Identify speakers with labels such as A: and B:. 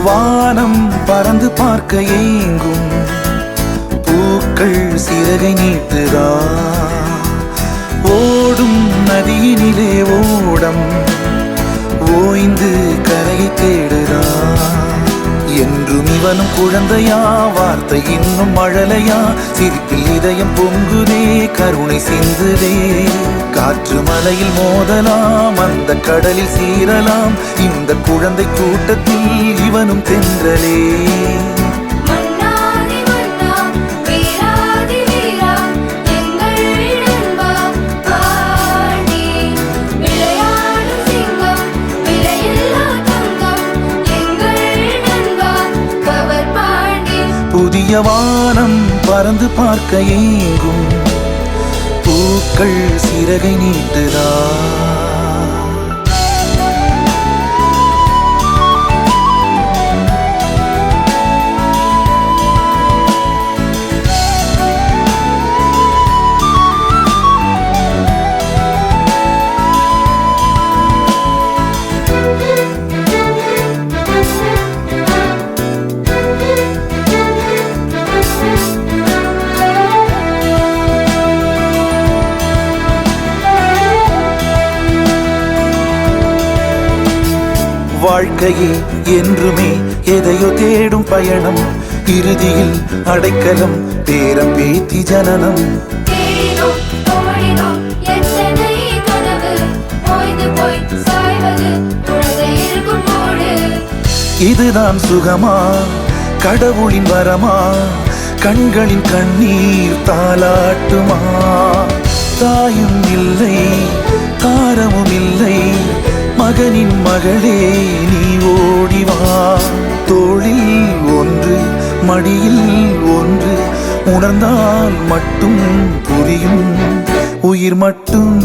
A: வானம் பறந்து பார்க்க ஏங்கும் பூக்கள் சிறகை நீட்டுதா ஓடும் நதியினிலே ஓடம் ஓய்ந்து கரையை தேடுதா என்றும் இவனும் குழந்தையா வார்த்தை இன்னும் மழலையா சிரிப்பில் இதயம் பொங்குதே கருணை சிந்துதே காற்று மலையில் மோதலாம் அந்த கடலில் சீரலாம் இந்த குழந்தை கூட்டத்தில் இவனும் தென்றலே புதிய வானம் பறந்து பார்க்க ஏங்கும் பூக்கள் சிறகை நீட்டுதா வாழ்க்கையே என்றுமே எதையோ தேடும் பயணம் இறுதியில் அடைக்கலம் பேரம் பேத்தி ஜனனம் இதுதான் சுகமா கடவுளின் வரமா கண்களின் கண்ணீர் தாலாட்டுமா தாயும் இல்லை தாரமும் இல்லை மகனின் மகளே நீ ஓடிவா தோளில் ஒன்று மடியில் ஒன்று உணர்ந்தால் மட்டும் புரியும் உயிர் மட்டும்